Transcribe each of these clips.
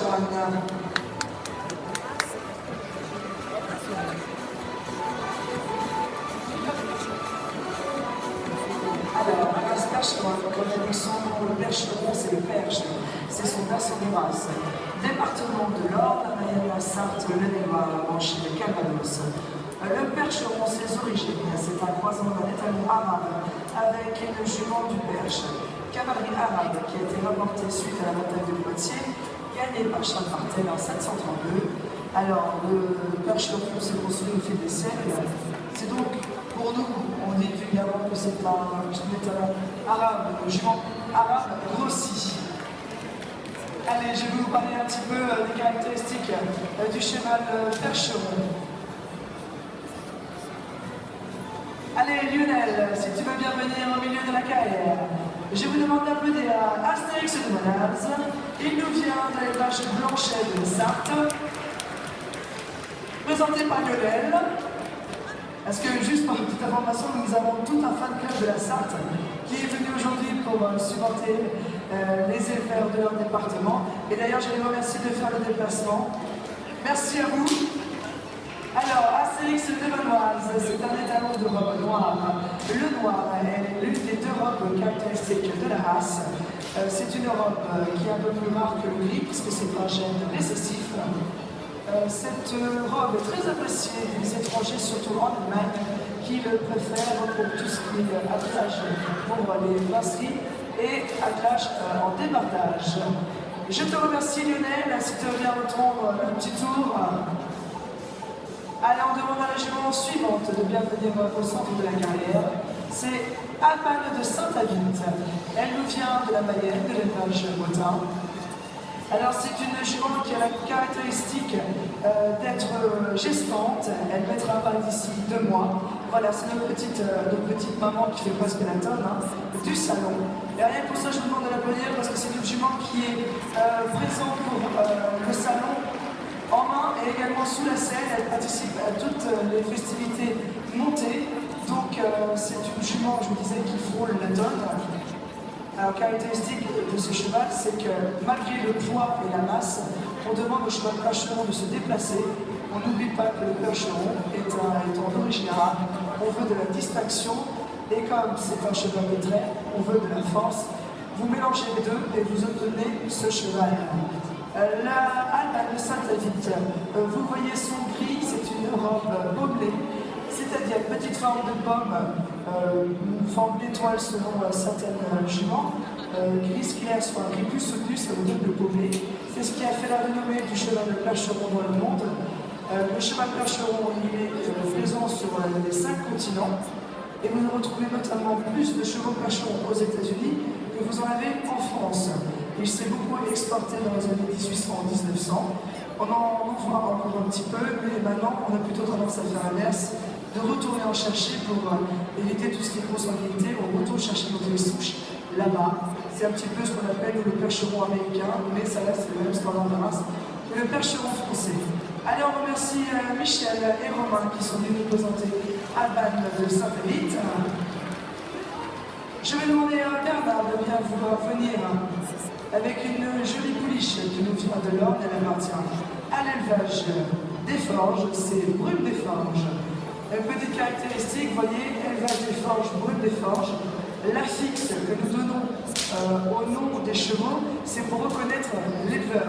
Percheron. Alors, Aras Percheron, comme a dit son nom, le Percheron, c'est le Perche, c'est son bassin de race. Département de l'Orne, Mayenne-la-Sarthe, le Maine-et-Loire, la Manche et le Calvados. Le Percheron, ses origines, c'est un croisement d'un étalon arabe avec une jument du Perche. Cavalerie arabe qui a été rapportée suite à la bataille de Poitiers, gagnée par Charles Martel en 732. Alors, le Percheron s'est construit au fil des siècles. C'est donc, pour nous, on dit évidemment que c'est un étalon arabe, une jument arabe grossie. Allez, je vais vous parler un petit peu des caractéristiques du cheval Percheron. Allez Lionel, si tu veux bien venir au milieu de la carrière, je vous demande d'applaudir Astérix de Monaz. Il nous vient de l'élevage Blanchet de Sarthe, présenté par Lionel. Parce que juste pour une petite information, nous avons tout un fan club de la Sarthe qui est venu aujourd'hui pour supporter les éleveurs de leur département. Et d'ailleurs, je les remercie de faire le déplacement. Merci à vous. Alors, Astérix de Benoise, c'est un étalon de robe noire. Le noir est l'une des deux robes caractéristiques de la race. C'est une robe qui est un peu plus rare que le gris, puisque c'est un gène récessif. Cette robe est très appréciée des étrangers, surtout en Allemagne, qui le préfèrent pour tout ce qui est attelage pour les brasseries et attelage en débardage. Je te remercie Lionel, si tu veux bien reprendre le petit tour. Allez, on demande à la jument suivante de bien venir au centre de la carrière. C'est Alban de Saint-Avit. Elle nous vient de la Mayenne, de l'élevage Bottin. Alors c'est une jument qui a la caractéristique d'être gestante. Elle mettra par d'ici 2 mois. Voilà, c'est notre petite maman qui fait presque la tonne du salon. Et rien que pour ça, je vous demande de l'applaudir parce que c'est une jument qui est présente pour le salon en main et également sous la scène. Elle participe à toutes les festivités montées. Donc c'est une jument, je vous disais, qui frôle la tonne. Alors, caractéristique de ce cheval, c'est que malgré le poids et la masse, on demande au cheval Percheron de se déplacer. On n'oublie pas que le Percheron étant d'origine arabe, on veut de la distraction, et comme c'est un cheval de trait, on veut de la force. Vous mélangez les deux et vous obtenez ce cheval. La Alban de Saint-Avit, vous voyez son gris, c'est une robe baumelée, c'est-à-dire petite forme de pomme, une forme d'étoile selon certaines juments, gris clair soit gris plus soutenu, ça vous donne le baumelé. C'est ce qui a fait la renommée du cheval de Percheron dans le monde. Le cheval Percheron, il est présent sur les 5 continents, et vous retrouvez notamment plus de chevaux Percheron aux États-Unis que vous en avez en France. Il s'est beaucoup exporté dans les années 1800-1900. On en voit encore un petit peu, mais maintenant on a plutôt tendance à faire l'inverse, de retourner en chercher pour éviter tout ce qui est consanguinité. On retourne chercher nos vieilles souches là-bas. C'est un petit peu ce qu'on appelle le Percheron américain, mais ça reste le même standard de race que le Percheron français. Allez, on remercie Michel et Romain qui sont venus nous présenter Alban de Saint-Avit. Je vais demander à Bernard de bien vouloir venir avec une jolie pouliche qui nous vient de l'Orne. Elle appartient à l'élevage des Forges, c'est Brune des Forges. Une petite caractéristique, vous voyez, élevage des Forges, Brune des Forges. L'affixe que nous donnons au nom des chevaux, c'est pour reconnaître l'éleveur.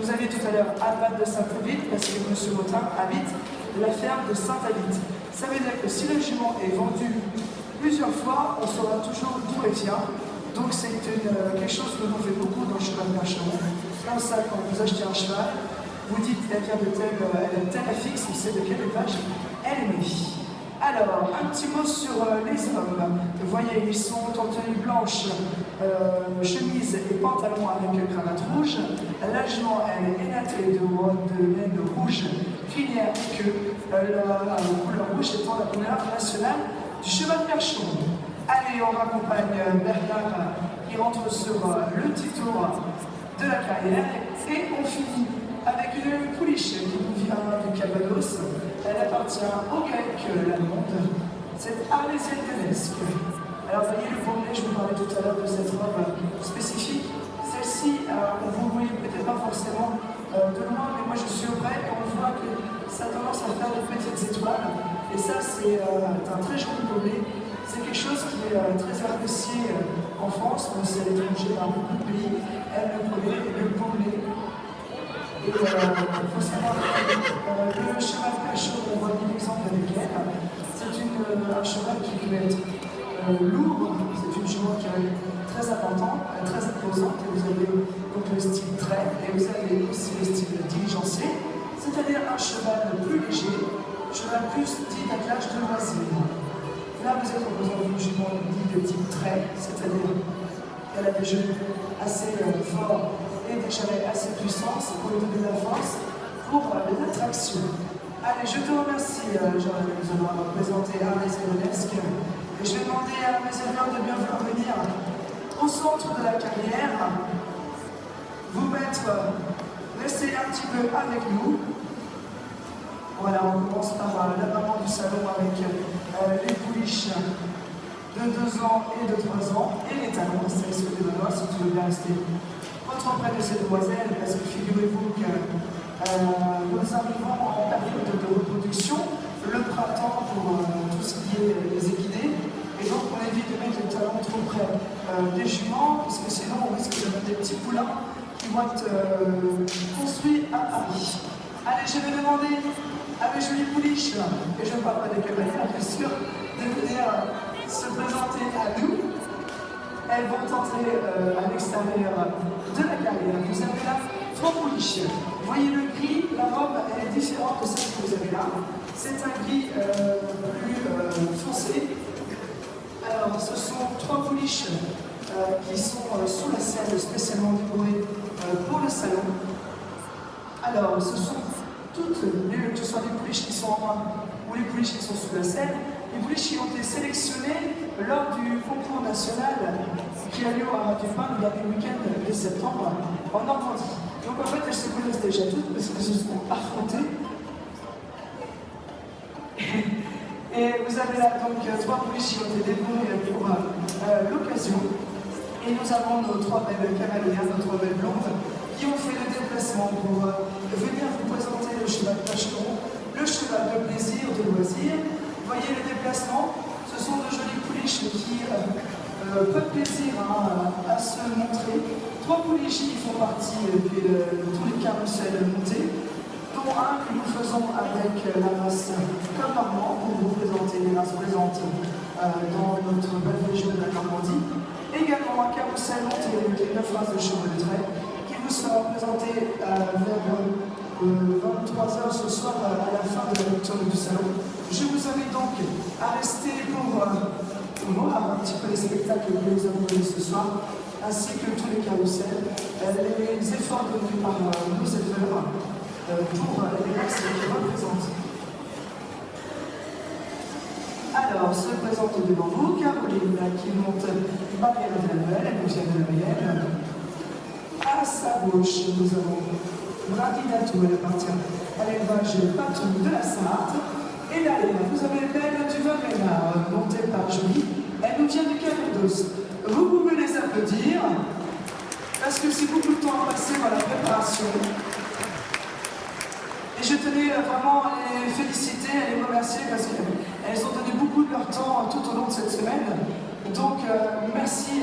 Vous avez tout à l'heure Alban de Saint-Avit, parce que M. Bottin habite la ferme de Saint-Avit. Ça veut dire que si le jument est vendu plusieurs fois, on saura toujours d'où elle vient. Donc c'est quelque chose que l'on fait beaucoup dans le cheval Percheron. Comme ça, quand vous achetez un cheval, vous dites elle vient de tel affixe, vous savez de quel élevage elle est née. Alors, un petit mot sur les hommes. Vous voyez, ils sont en tenue blanche, chemise et pantalon avec cravate rouge. La jument, elle est élatrée de laine rouge, crinière et queue. La couleur rouge étant la couleur nationale du cheval Percheron. Allez, on raccompagne Bernard qui rentre sur le petit tour de la carrière et on finit avec une pouliche qui nous vient du Calvados. Elle appartient au grec l'allemande. C'est Arlésienne d'Enesque. Alors, vous voyez le baumelé, je vous parlais tout à l'heure de cette robe spécifique. Celle-ci, vous ne voyez peut-être pas forcément de loin, mais moi je suis auprès et on voit que ça a tendance à faire de petites étoiles. Et ça, c'est un très joli pommelé. C'est quelque chose qui est très apprécié en France, mais aussi à l'étranger, dans beaucoup de pays. Elle le produit, le pommelé. Et il faut savoir que le cheval cachot, on voit bien l'exemple avec elle, c'est un cheval qui peut être lourd, c'est une jument qui est très importante, très imposante, et vous avez donc le style trait, et vous avez aussi le style diligencé, c'est-à-dire un cheval plus léger, un cheval plus dit d'attelage de loisir. Là, vous êtes en présence d'une jument dite de type trait, c'est-à-dire qu'elle a des genoux assez forts et des chalets assez puissants, c'est pour lui donner de la force pour l'attraction. Allez, je te remercie, Jean-Luc, nous allons présenter Arles Ronesque. Et je vais demander à mes élèves de bien vouloir venir au centre de la carrière, vous mettre, rester un petit peu avec nous. Voilà, on commence par la maman du salon avec les pouliches de 2 ans et de 3 ans, et les talons, c'est ce que de si tu veux bien rester auprès de ces demoiselles, parce que figurez-vous que nous arrivons en période de reproduction, le printemps pour tout ce qui est les équidés, et donc on évite de mettre les talons trop près des juments, parce que sinon on risque d'avoir des petits poulains qui vont être construits à Paris. Allez, je vais demander à mes jolies pouliches, et je ne parle pas des cavalières bien sûr, de venir se présenter à nous. Elles vont entrer à l'extérieur de la carrière. Vous avez là 3 pouliches. Vous voyez le gris, la robe elle est différente de celle que vous avez là. C'est un gris plus foncé. Alors, ce sont 3 pouliches qui sont sous la selle, spécialement décorées pour le salon. Alors, ce sont toutes, que ce soit les pouliches qui sont en main ou les pouliches qui sont sous la selle, les pouliches qui ont été sélectionnées lors du concours national qui a lieu à Dupin le dernier week-end de septembre en Normandie. Donc en fait, elles se connaissent déjà toutes parce qu'elles se sont affrontées. Et vous avez là donc 3 pouliches qui ont été dévorées pour l'occasion. Et nous avons nos 3 belles cavalières, nos 3 belles blondes, qui ont fait le déplacement pour venir vous présenter le cheval Pacheron, le cheval de plaisir, de loisir. Vous voyez le déplacement, ce sont de jolies pouliches qui peu de plaisir à se montrer. 3 pouliches qui font partie de tous les carrousels montés, dont un que nous faisons avec la race comme Normand pour vous présenter les races présentes dans notre belle région de la Normandie. Également un carrousel monté avec les 9 races de chevaux de trait qui vous sera présenté vers 23h ce soir à la fin de la lecture du salon. Je vous invite donc à rester pour voir un petit peu les spectacles que nous avons donnés ce soir, ainsi que tous les carousels, les efforts donnés par nos éleveurs pour les races qui représentent. Alors, se présente devant vous Caroline qui monte Marielle Delvel, elle nous vient de la Mayenne. À sa gauche, nous avons Brady Datou, elle appartient à l'élevage Patou de la Sarthe. Et là, vous avez Belle du Vin-Ménard, montée par Julie. Elle nous vient du Calvados. Vous pouvez les applaudir, parce que c'est beaucoup de temps passé dans la préparation. Et je tenais vraiment à les féliciter, à les remercier, parce qu'elles ont donné beaucoup de leur temps tout au long de cette semaine. Donc, merci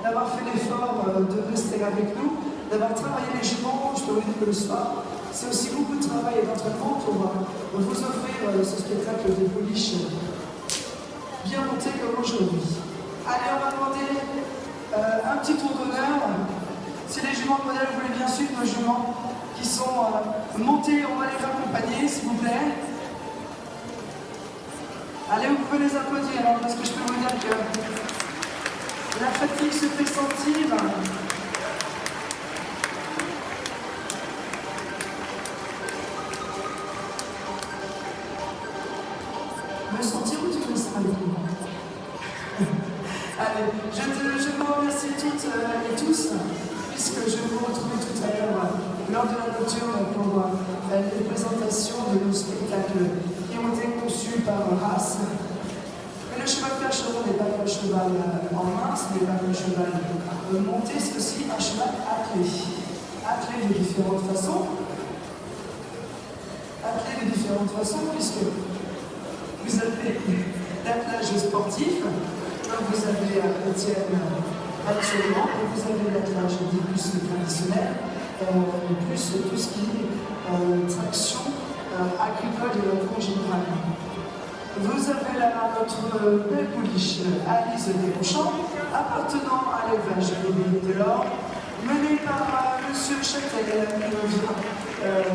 d'avoir fait l'effort de rester avec nous, d'avoir travaillé les juments. Je peux vous dire que le soir, c'est aussi beaucoup de travail et d'entraînement pour vous offrir ce spectacle de pouliches bien monté comme aujourd'hui. Allez, on va demander un petit tour d'honneur. Si les juments de modèle voulaient bien suivre nos juments qui sont montés, on va les accompagner, s'il vous plaît. Allez, vous pouvez les applaudir, alors, parce que je peux vous dire que la fatigue se fait sentir. Me sentir où tu fais ça? Allez, je vous remercie toutes et tous, puisque je vais vous retrouver tout à l'heure lors de la nocturne pour les présentations de nos spectacles qui ont été conçus par race. Et le cheval Percheron n'est pas un cheval en main, ce n'est pas un cheval monté, c'est aussi un cheval attelé. Attelé de différentes façons. différentes façons, puisque vous avez l'attelage sportif, donc vous avez Étienne actuellement, et vous avez l'attelage dit plus traditionnel, plus tout ce qui est traction agricole et congénérale. Vous avez là notre belle pouliche Alice Deschamps, appartenant à l'élevage de l'or, menée par M. Châtel, qui vient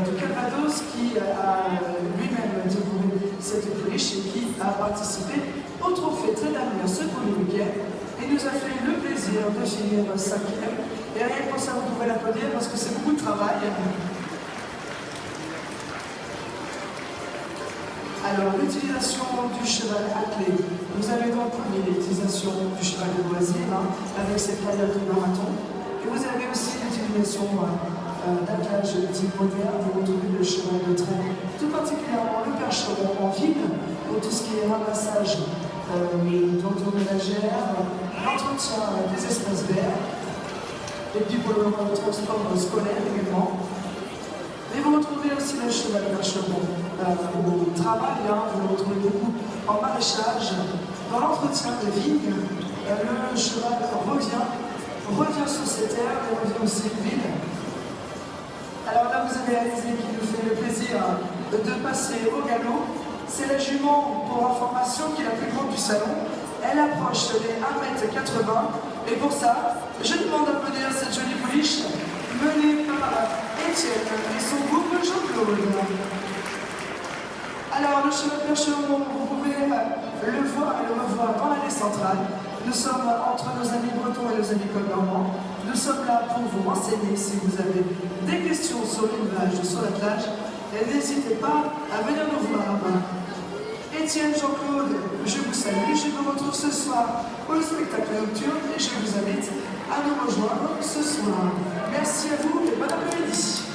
de Calvados, qui a lui-même découvert cette pouliche et qui a participé au trophée Très d'Avenir ce premier week-end et nous a fait le plaisir de finir 5e. Et rien que pour ça, vous pouvez l'applaudir parce que c'est beaucoup de travail. Alors, l'utilisation du cheval attelé. Vous avez donc l'utilisation du cheval de loisir, avec cette période de marathon. Et vous avez aussi l'utilisation d'attelage type moderne. Vous retrouvez le cheval de traîne, tout particulièrement le percheron en ville, pour tout ce qui est ramassage d'ordures ménagères, l'entretien des espaces verts, et puis pour le transport scolaire également. Et vous retrouvez aussi le cheval percheron au travail, vous le retrouvez beaucoup en maraîchage, dans l'entretien des vignes. Le cheval revient sur ses terres et revient aussi en ville. Alors là, vous avez Alizé qui nous fait le plaisir de passer au galop. C'est la jument, pour information, qui est la plus grande du salon. Elle approche les 1,80 m. Et pour ça, je demande d'applaudir cette jolie pouliche menée par Étienne et son groupe Jean-Claude. Alors, le cheval percheron, vous pouvez le voir et le revoir dans l'allée centrale. Nous sommes entre nos amis bretons et nos amis colnormands. Nous sommes là pour vous renseigner si vous avez des questions sur l'élevage ou sur l'attelage. Et n'hésitez pas à venir nous voir. Étienne, Jean-Claude, je vous salue. Je vous retrouve ce soir pour le spectacle nocturne et je vous invite à nous rejoindre ce soir. Merci à vous et bon après-midi.